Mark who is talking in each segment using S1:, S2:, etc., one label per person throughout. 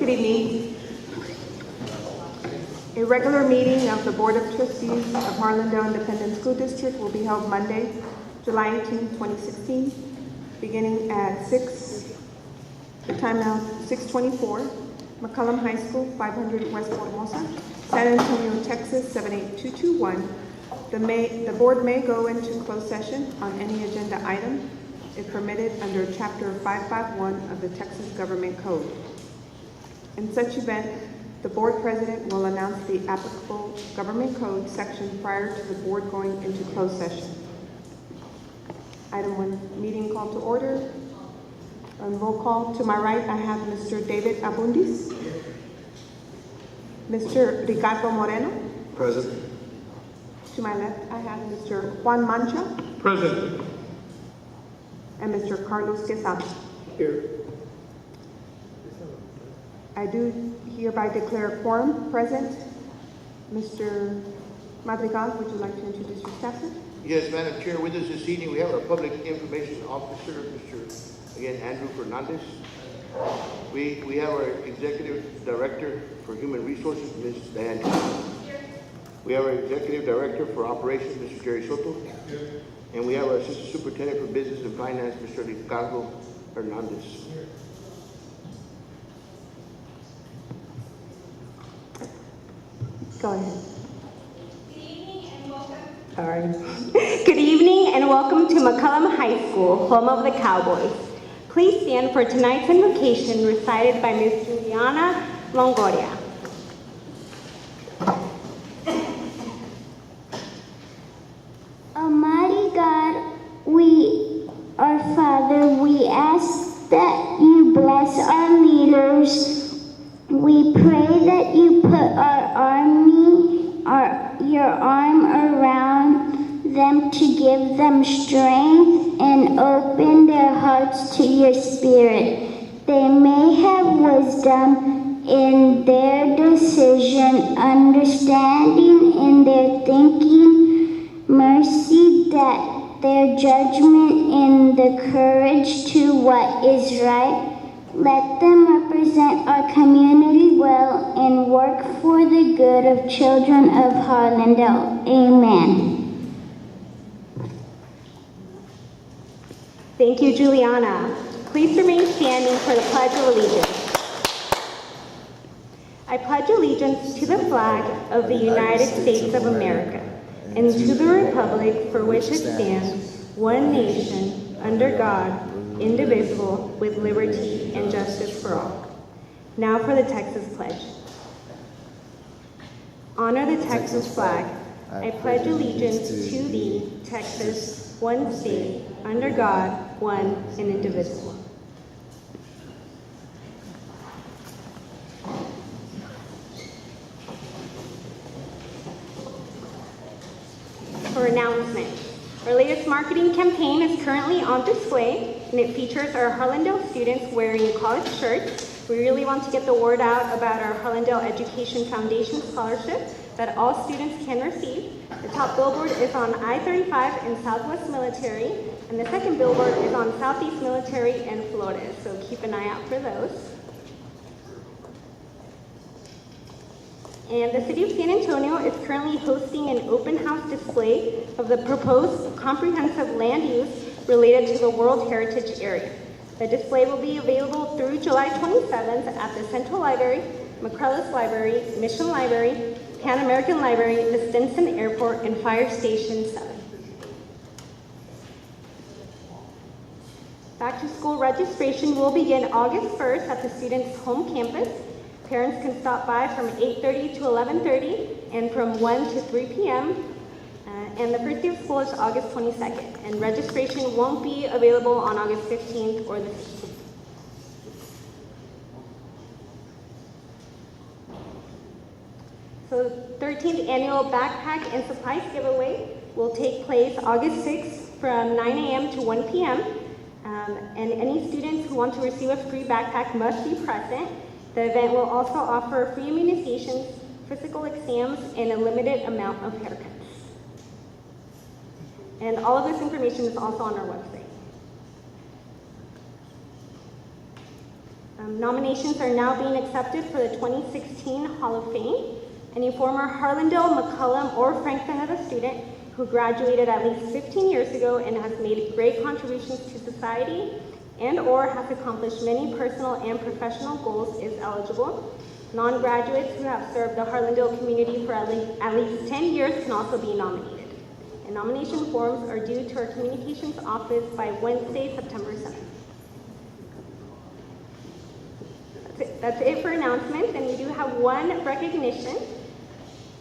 S1: Good evening. A regular meeting of the Board of Trustees of Harlandale Independent School District will be held Monday, July 18, 2016, beginning at 6, the time now 6:24, McCollum High School, 500 West Formosa, San Antonio, Texas, 78221. The board may go into closed session on any agenda item if permitted under Chapter 551 of the Texas Government Code. In such event, the board president will announce the applicable government code section prior to the board going into closed session. Item 1, meeting call to order. On roll call, to my right, I have Mr. David Abundis. Mr. Ricardo Moreno.
S2: Present.
S1: To my left, I have Mr. Juan Mancha
S2: Present.
S1: and Mr. Carlos Quesada.
S2: Here.
S1: I do hereby declare a quorum present. Mr. Madrigal, would you like to introduce your staff, sir?
S3: Yes, Madam Chair, with us this evening, we have our Public Information Officer, Mr. Andrew Fernandez. We have our Executive Director for Human Resources, Ms. Diane. We have our Executive Director for Operations, Mr. Jerry Soto. And we have our Assistant Superintendent for Business and Finance, Mr. Ricardo Hernandez.
S1: Go ahead.
S4: Good evening and welcome. Good evening and welcome to McCollum High School, home of the Cowboys. Please stand for tonight's invocation recited by Ms. Juliana Longoria.
S5: Almighty God, our Father, we ask that you bless our leaders. We pray that you put your arm around them to give them strength and open their hearts to your spirit. They may have wisdom in their decision, understanding in their thinking, mercy that their judgment and the courage to what is right. Let them represent our community well and work for the good of children of Harlandale. Amen.
S4: Thank you, Juliana. Please remain standing for the Pledge of Allegiance. I pledge allegiance to the flag of the United States of America and to the republic for which it stands, one nation, under God, indivisible, with liberty and justice for all. Now for the Texas Pledge. Honor the Texas flag. I pledge allegiance to thee, Texas, one state, under God, one and indivisible. For announcements. Our latest marketing campaign is currently on display, and it features our Harlandale students wearing college shirts. We really want to get the word out about our Harlandale Education Foundation scholarship that all students can receive. The top billboard is on I-35 in Southwest Military, and the second billboard is on Southeast Military and Flores, so keep an eye out for those. And the City of San Antonio is currently hosting an open house display of the proposed comprehensive land use related to the World Heritage Area. The display will be available through July 27th at the Central Library, McCrellis Library, Mission Library, Pan American Library, the Stinson Airport, and Fire Station 7. Back to school registration will begin August 1st at the students' home campus. Parents can stop by from 8:30 to 11:30 and from 1 to 3 p.m. And the first day of school is August 22nd. And registration won't be available on August 15th or the 16th. So the 13th annual backpack and supplies giveaway will take place August 6th from 9 a.m. to 1 p.m. And any students who want to receive a free backpack must be present. The event will also offer free immunizations, physical exams, and a limited amount of haircuts. And all of this information is also on our website. Nominations are now being accepted for the 2016 Hall of Fame. Any former Harlandale, McCullum, or Frank Tejeda student who graduated at least 15 years ago and has made great contributions to society and/or has accomplished many personal and professional goals is eligible. Non-graduates who have served the Harlandale community for at least 10 years can also be nominated. And nomination forms are due to our communications office by Wednesday, September 7th. That's it for announcements, and we do have one recognition.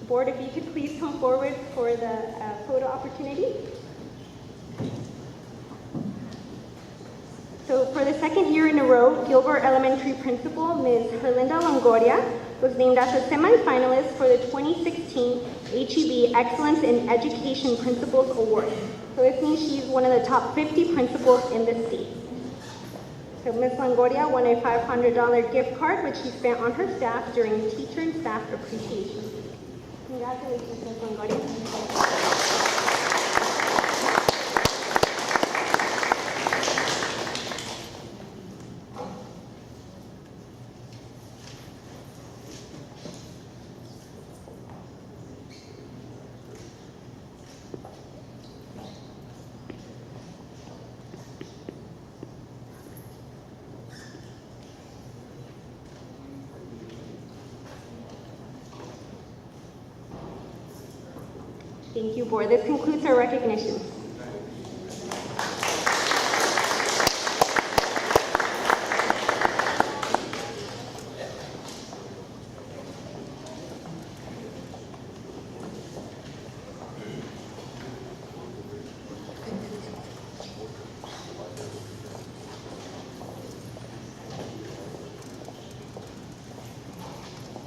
S4: Board, if you could please come forward for the photo opportunity. So for the second year in a row, Gilbert Elementary Principal Ms. Herlinda Longoria was named as a semifinalist for the 2016 HEB Excellence in Education Principals Award. So this means she's one of the top 50 principals in the state. So Ms. Longoria won a $500 gift card, which she spent on her staff during Teacher and Staff Appreciation Week. Congratulations, Ms. Longoria. Thank you, Board. This concludes our recognitions.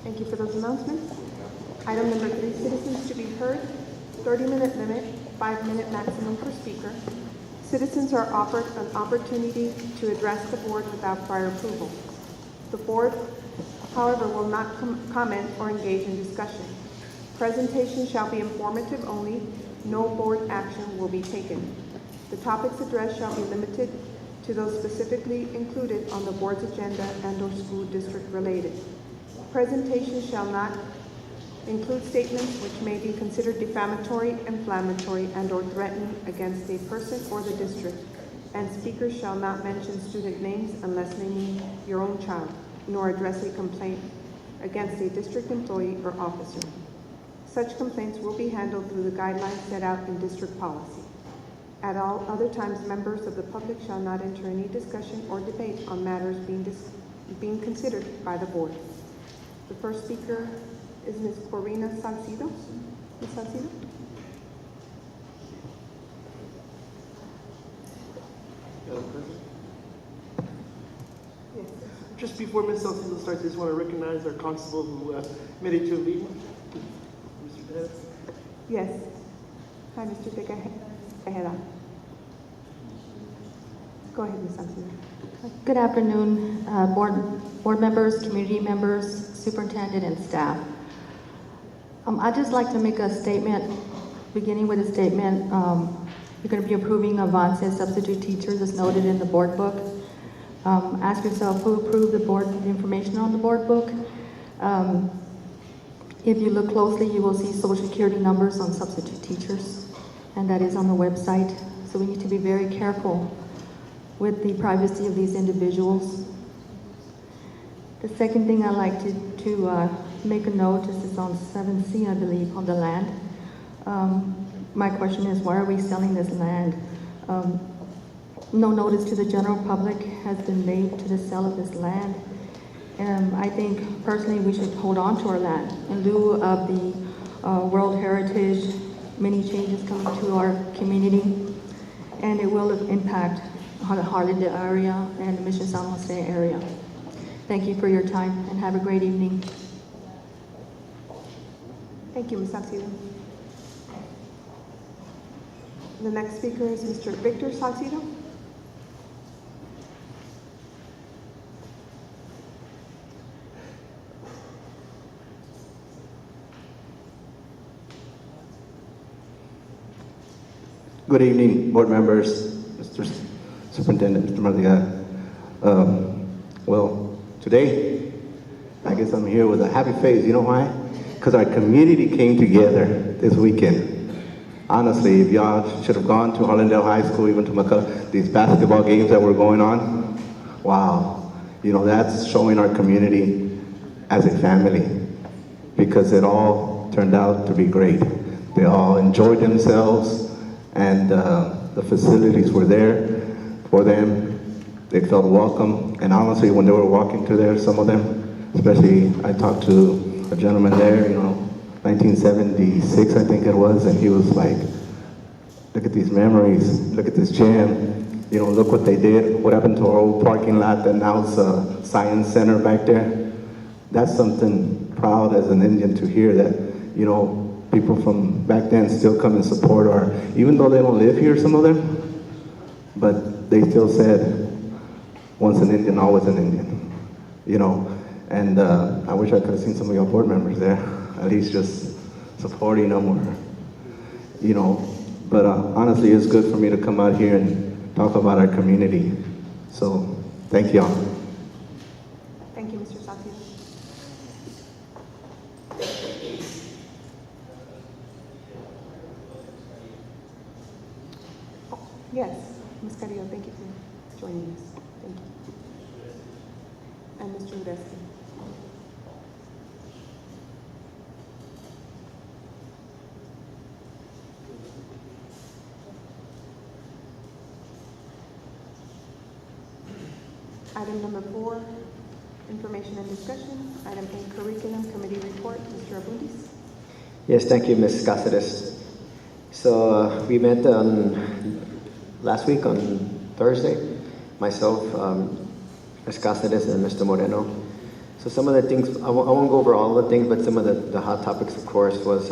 S1: Thank you for those announcements. Item number 3, citizens to be heard. 30-minute limit, 5-minute maximum per speaker. Citizens are offered an opportunity to address the board without prior approval. The board, however, will not comment or engage in discussion. Presentation shall be informative only. No board action will be taken. The topics addressed shall be limited to those specifically included on the board's agenda and/or school district related. Presentation shall not include statements which may be considered defamatory, inflammatory, and/or threatening against a person or the district, and speakers shall not mention student names unless naming your own child, nor address a complaint against a district employee or officer. Such complaints will be handled through the guidelines set out in district policy. At all other times, members of the public shall not enter any discussion or debate on matters being considered by the board. The first speaker is Ms. Corina Salcido. Ms. Salcido?
S2: Madam President?
S1: Yes.
S6: Just before Ms. Salcido starts, I just want to recognize our constable who made it to a meeting. Mr. Perez.
S1: Yes. Hi, Mr. Tejeda. Go ahead, Ms. Salcido.
S7: Good afternoon, board members, community members, superintendent, and staff. I'd just like to make a statement, beginning with a statement. You're going to be approving avances substitute teachers as noted in the board book. Ask yourself who approved the information on the board book. If you look closely, you will see social security numbers on substitute teachers, and that is on the website. So we need to be very careful with the privacy of these individuals. The second thing I'd like to make a note, this is on 7C, I believe, on the land. My question is, why are we selling this land? No notice to the general public has been made to the sale of this land. I think personally we should hold on to our land in lieu of the World Heritage, many changes coming to our community, and it will impact the Harlandale area and the Mission San Jose area. Thank you for your time and have a great evening.
S1: Thank you, Ms. Salcido. The next speaker is Mr. Victor Salcido.
S8: Good evening, board members, Mr. Superintendent, Mr. Mardial. Well, today, I guess I'm here with a happy face. You know why? Because our community came together this weekend. Honestly, if y'all should have gone to Harlandale High School, even to McCullough, these basketball games that were going on, wow. You know, that's showing our community as a family, because it all turned out to be great. They all enjoyed themselves, and the facilities were there for them. They felt welcome, and honestly, when they were walking through there, some of them, especially, I talked to a gentleman there, 1976, I think it was, and he was like, look at these memories, look at this gym, look what they did, what happened to our old parking lot that now is a science center back there. That's something proud as an Indian to hear that, people from back then still come and support our, even though they don't live here, some of them, but they still said, once an Indian, always an Indian, and I wish I could have seen some of your board members there, at least just supporting them or, but honestly, it's good for me to come out here and talk about our community. So, thank y'all.
S1: Thank you, Mr. Sanchez. Yes, Ms. Carrillo, thank you for joining us. Thank you. And Mr. Udesky. Item number 4, information and discussion. Item 8, curriculum committee report. Mr. Abundis.
S2: Yes, thank you, Ms. Cáceres. So we met last week on Thursday, myself, Ms. Cáceres, and Mr. Moreno. So some of the things, I won't go over all the things, but some of the hot topics, of course, was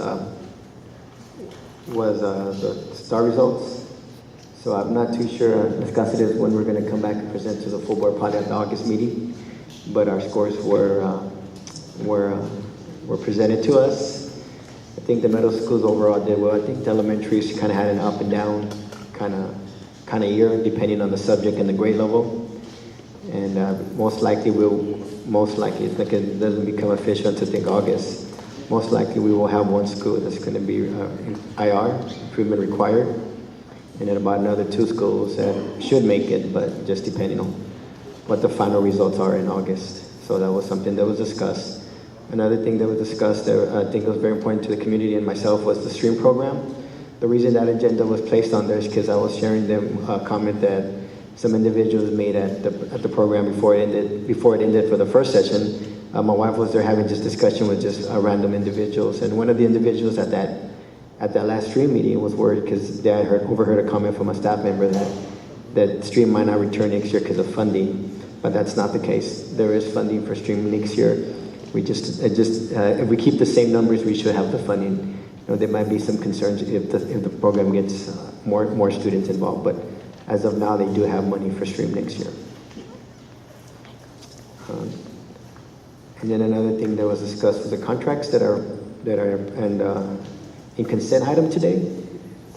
S2: the STAR results. So I'm not too sure, Ms. Cáceres, when we're going to come back and present to the full board, probably at the August meeting. But our scores were presented to us. I think the middle schools overall did well. I think the elementaries kind of had an up and down kind of year, depending on the subject and the grade level. And most likely, it's like it doesn't become official until I think August. Most likely, we will have one school that's going to be IR, improvement required, and then about another 2 schools that should make it, but just depending on what the final results are in August. So that was something that was discussed. Another thing that was discussed that I think was very important to the community and myself was the STREAM program. The reason that agenda was placed on there is because I was sharing them a comment that some individuals made at the program before it ended for the first session. My wife was there having just discussion with just random individuals, and one of the individuals at that last STREAM meeting was worried because they had overheard a comment from a staff member that STREAM might not return next year because of funding, but that's not the case. There is funding for STREAM next year. If we keep the same numbers, we should have the funding. There might be some concerns if the program gets more students involved, but as of now, they do have money for STREAM next year. And then another thing that was discussed was the contracts that are in consent item today.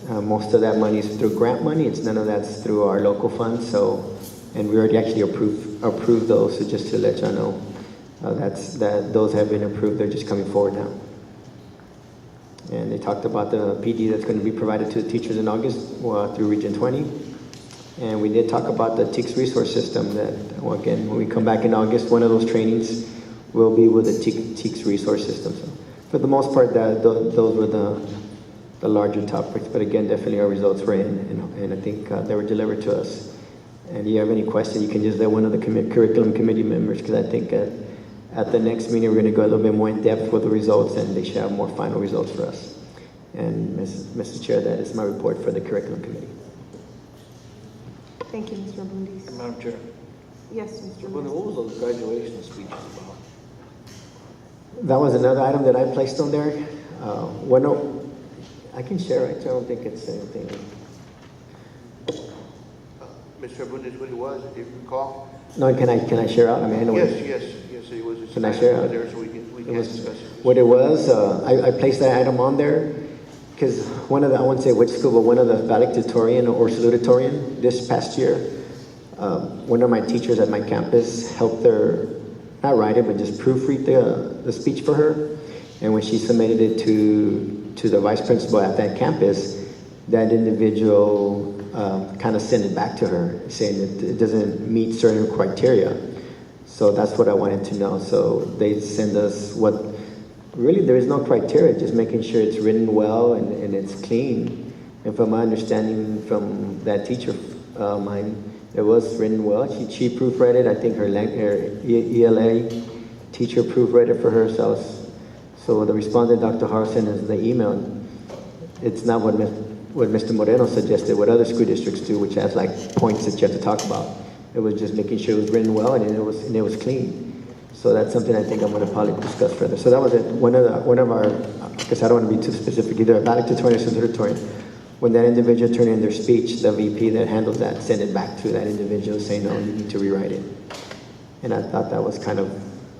S2: Most of that money is through grant money. None of that's through our local funds. And we already actually approved those. So just to let y'all know, those have been approved. They're just coming forward now. And they talked about the PD that's going to be provided to the teachers in August through Region 20. And we did talk about the TEKS resource system that, again, when we come back in August, one of those trainings will be with the TEKS resource system. So for the most part, those were the larger topics. But again, definitely our results were in, and I think they were delivered to us. And if you have any question, you can just let one of the curriculum committee members, because I think at the next meeting, we're going to go a little bit more in depth with the results, and they should have more final results for us. And Mrs. Chair, that is my report for the curriculum committee.
S1: Thank you, Mr. Abundis.
S2: Madam Chair,
S1: Yes, Mr.
S2: what
S1: Udesky.
S2: was those graduation speeches about? That was another item that I placed on there. I can share it. I don't think it's anything.
S3: Mr. Abundis, what it was, if you recall?
S2: No, can I share out? I mean, I know.
S3: Yes, it was.
S2: Can I share out?
S3: There, so we can discuss it.
S2: What it was, I placed that item on there because I won't say which school, but one of the valedictorian or salutatorian this past year, one of my teachers at my campus helped their not write it, but just proofread the speech for her. And when she submitted it to the vice principal at that campus, that individual kind of sent it back to her, saying that it doesn't meet certain criteria. So that's what I wanted to know. So they send us what, really there is no criteria, just making sure it's written well and it's clean. And from my understanding from that teacher mine, it was written well. She proofread it. I think her ELA teacher proofread it for her. So the respondent, Dr. Harrison, is the email. It's not what Mr. Moreno suggested, what other school districts do, which has like points that you have to talk about. It was just making sure it was written well and it was clean. So that's something I think I'm going to probably discuss further. So that was it. One of our, because I don't want to be too specific either, valedictorian or salutatorian. When that individual turned in their speech, the VP that handles that sent it back to that individual saying, no, you need to rewrite it. And I thought that was kind of,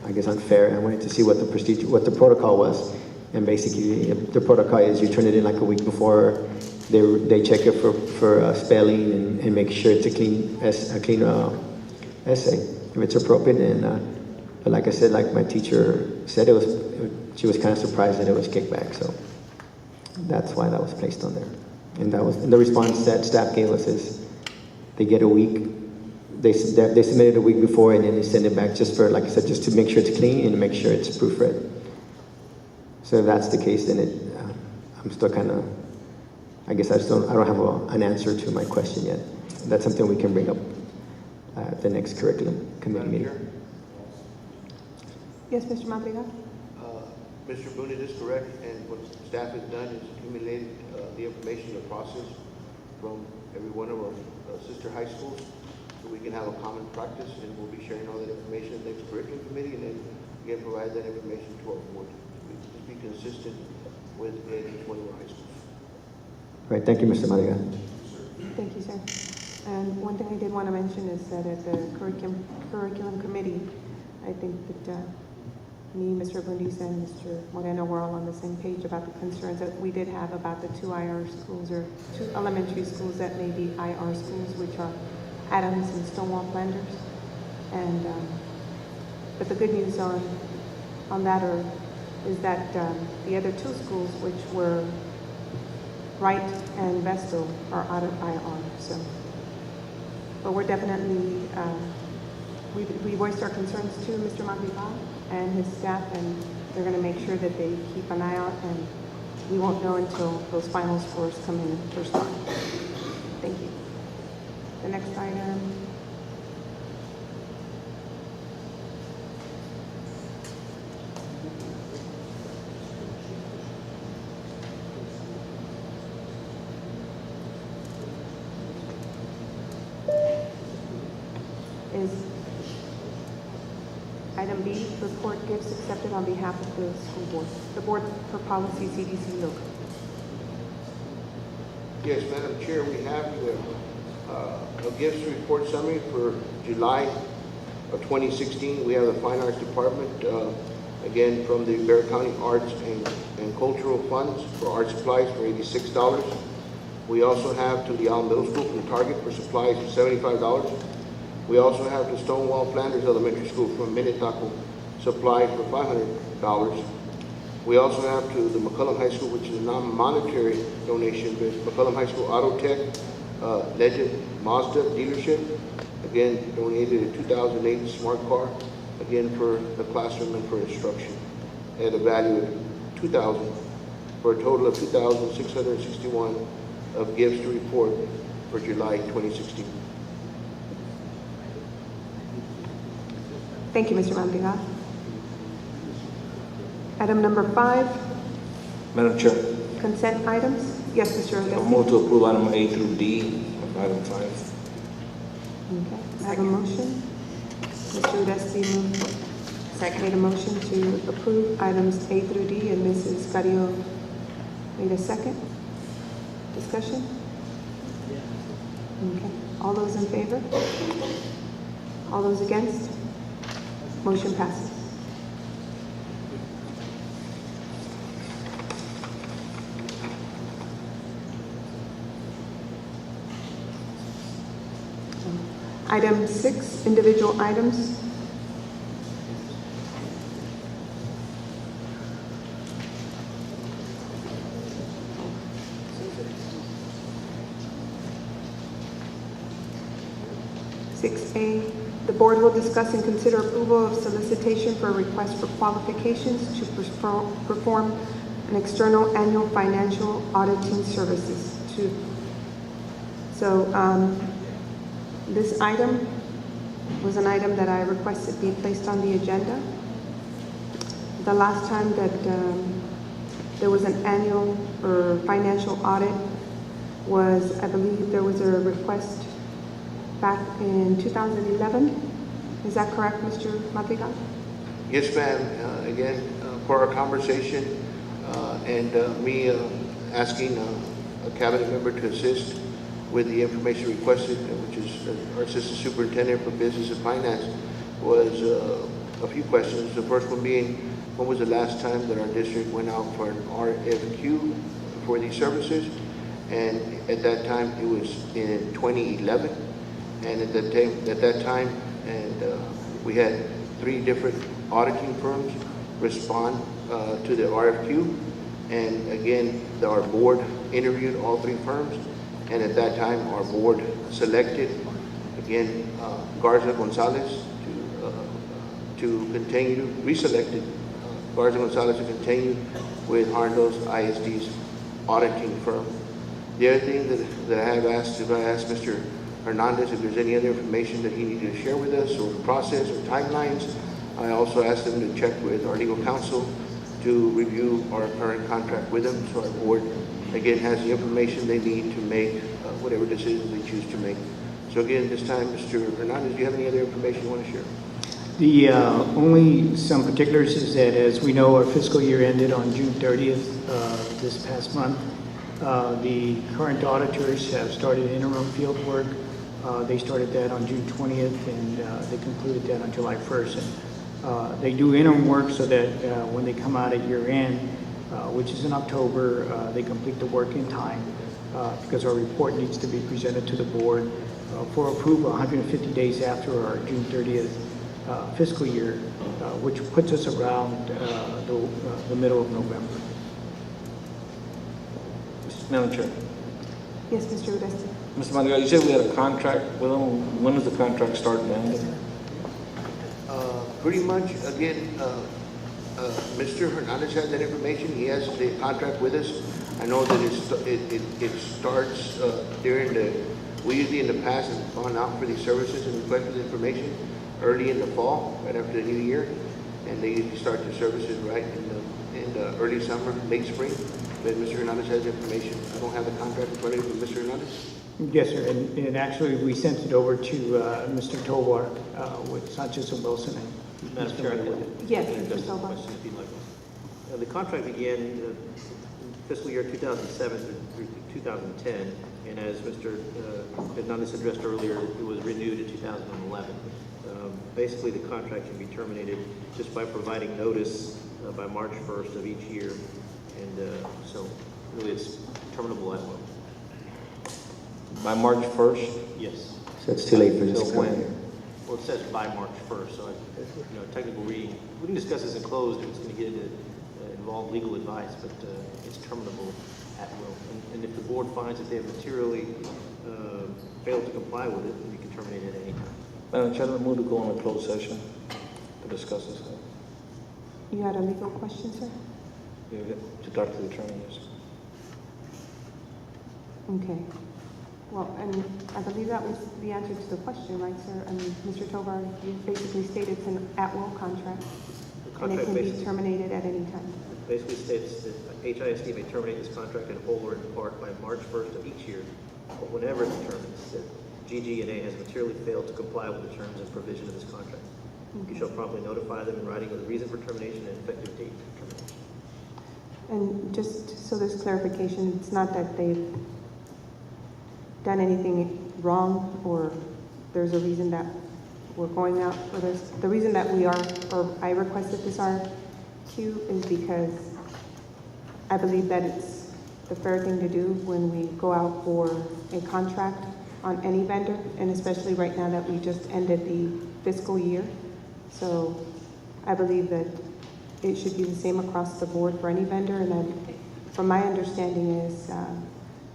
S2: I guess, unfair. I wanted to see what the procedure, what the protocol was. And basically, the protocol is you turn it in like a week before. They check it for spelling and make sure it's a clean essay, if it's appropriate. And but like I said, like my teacher said, she was kind of surprised that it was kicked back. So that's why that was placed on there. And that was, and the response that staff gave us is they get a week. They submitted a week before and then they send it back just for, like I said, just to make sure it's clean and to make sure it's proofread. So if that's the case, then I'm still kind of, I guess I don't have an answer to my question yet. That's something we can bring up at the next curriculum committee meeting.
S1: Yes, Mr. Madrigal?
S3: Mr. Boone, it is correct, and what staff has done is accumulated the information, the process from every one of our sister high schools, so we can have a common practice, and we'll be sharing all that information at the next curriculum committee, and then again provide that information to our board. Just be consistent with each one of our high schools.
S2: Right, thank you, Mr. Madrigal.
S1: Thank you, sir. And one thing I did want to mention is that at the curriculum committee, I think that me, Mr. Bundiza, and Mr. Moreno were all on the same page about the concerns that we did have about the two IR schools, or two elementary schools that may be IR schools, which are Adams and Stonewall Flanders. And but the good news on that is that the other two schools, which were Wright and Vestal, are out of IR. So, but we're definitely we voiced our concerns to Mr. Madrigal and his staff, and they're going to make sure that they keep an eye out, and we won't know until those final scores come in first time. Thank you. The next item. Is item B, report gifts accepted on behalf of the school board. The board for policy CDC local.
S3: Yes, Madam Chair, we have a gifts report summary for July of 2016. We have the Fine Arts Department, again, from the Bexar County Arts and Cultural Funds for art supplies for $86. We also have to the Allen Middle School from Target for supplies for $75. We also have the Stonewall Flanders Elementary School from Minnetonka supplies for $500. We also have to the McCullum High School, which is a non-monetary donation, but McCullum High School Auto Tech Legend Mazda dealership, again, donated a 2008 smart car, again, for the classroom and for instruction, at a value of $2,000, for a total of $2,661 of gifts to report for July 2016.
S1: Thank you, Mr. Madrigal. Item number 5,
S9: Madam Chair,
S1: consent items. Yes, Mr.
S9: I
S1: Odesi.
S9: move to approve item A through D of item 5.
S1: Okay, I have a motion. Mr. Odesi made a motion to approve items A through D, and Mrs. Carrillo made a second. Discussion? Okay, all those in favor? All those against? Motion passes. Item 6, individual items. A, the board will discuss and consider approval of solicitation for a request for qualifications to perform an external annual financial auditing services. This item was an item that I requested be placed on the agenda. The last time that there was an annual or financial audit was, I believe there was a request back in 2011. Is that correct, Mr. Madrigal?
S3: Yes, ma'am. Again, for our conversation and me asking a cabinet member to assist with the information requested, which is our Assistant Superintendent for Business and Finance, was a few questions. The first one being, when was the last time that our district went out for an RFQ for these services? And at that time, it was in 2011. And at that time, we had 3 different auditing firms respond to the RFQ. And again, our board interviewed all 3 firms. And at that time, our board selected, again, Garza Gonzalez to continue, reselected Garza Gonzalez to continue with Harlando's ISD's auditing firm. The other thing that I have asked, if I asked Mr. Hernandez if there's any other information that he needed to share with us, or the process or timelines, I also asked him to check with our legal counsel to review our current contract with them, so our board, again, has the information they need to make whatever decisions they choose to make. So again, this time, Mr. Hernandez, do you have any other information you want to share?
S10: The only some particulars is that, as we know, our fiscal year ended on June 30th this past month. The current auditors have started interim field work. They started that on June 20th, and they concluded that on July 1st. And they do interim work so that when they come out at year end, which is in October, they complete the work in time, because our report needs to be presented to the board for approval 150 days after our June 30th fiscal year, which puts us around the middle of November.
S9: Madam Chair.
S1: Yes, Mr. Uresti.
S9: Mr. Madrigal, you said we had a contract with them. When does the contract start and end?
S3: Pretty much, again, Mr. Hernandez has that information. He has the contract with us. I know that it starts during we usually in the past have gone out for these services and requested information early in the fall, right after the new year. And they usually start their services right in the early summer, late spring. But Mr. Hernandez has information. I don't have the contract in front of me from Mr. Hernandez.
S10: Yes, sir. And actually, we sent it over to Mr. Tovar with Sanchez and Wilson.
S11: Madam Chair,
S1: Yes, Mr. Silva.
S11: question if you'd like. The contract began fiscal year 2007 through 2010, and as Mr. Hernandez addressed earlier, it was renewed in 2011. Basically, the contract can be terminated just by providing notice by March 1st of each year, and so really it's terminable at will.
S9: By March 1st?
S11: Yes.
S2: So it's too late for this
S9: So
S2: current
S9: when?
S2: year.
S11: Well, it says by March 1st, so technical reading. We can discuss this in closed if it's going to get into involve legal advice, but it's terminable at will. And if the board finds that they have materially failed to comply with it, then you can terminate it at any time.
S9: Madam Chair, I move to go on a closed session to discuss this.
S1: You had a legal question, sir?
S9: To talk to the attorney, yes.
S1: Okay. Well, and I believe that was the answer to the question, right, sir? And Mr. Tovar, you basically stated it's an at-will contract, and it can be terminated at any time.
S11: It basically states that HISD may terminate this contract in whole or in part by March 1st of each year, or whenever it determines that GG&A has materially failed to comply with the terms and provision of this contract. You shall promptly notify them in writing of the reason for termination and effective date for termination.
S1: And just so there's clarification, it's not that they've done anything wrong, or there's a reason that we're going out for this. The reason that we are, or I requested this RFQ is because I believe that it's the fair thing to do when we go out for a contract on any vendor, and especially right now that we just ended the fiscal year. So I believe that it should be the same across the board for any vendor, and then from my understanding is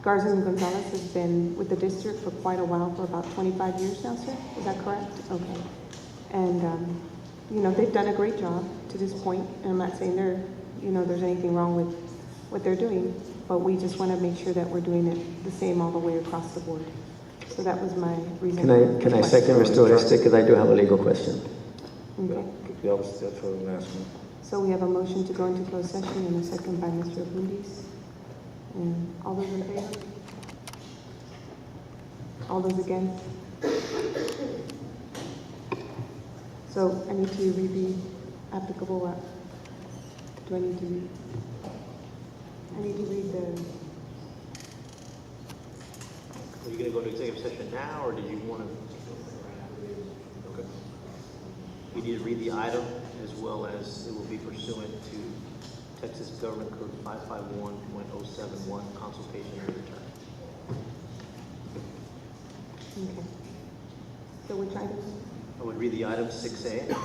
S1: Garza and Gonzalez has been with the district for quite a while, for about 25 years now, sir? Is that correct? Okay. And, you know, they've done a great job to this point, and I'm not saying there's anything wrong with what they're doing, but we just want to make sure that we're doing it the same all the way across the board. So that was my reason.
S2: Can I second Mr. Oreste, because I do have a legal question.
S1: Okay.
S9: Yeah, that's what I'm asking.
S1: So we have a motion to go into closed session and a second by Mr. Abundis. And all those in favor? All those against? So I need to read the applicable, do I need to read? I need to read the,
S11: Are you going to go to executive session now, or did you want to? Okay. You need to read the item, as well as it will be pursuant to Texas Government Code 551.071, consultation and return.
S1: okay. So which item?
S11: I would read the item 6A.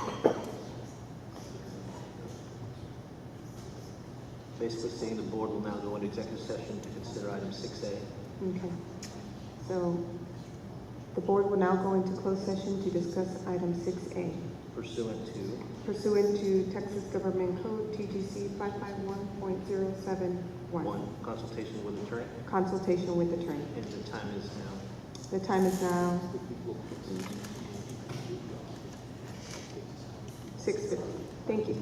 S11: Basically saying the board will now go into executive session to consider item 6A.
S1: Okay. So the board will now go into closed session to discuss item 6A.
S11: Pursuant to
S1: Pursuant to Texas Government Code TGC 551.071.
S11: 1, consultation with attorney,
S1: Consultation with attorney.
S11: and the time is now.
S1: The time is now 6:50. Thank you.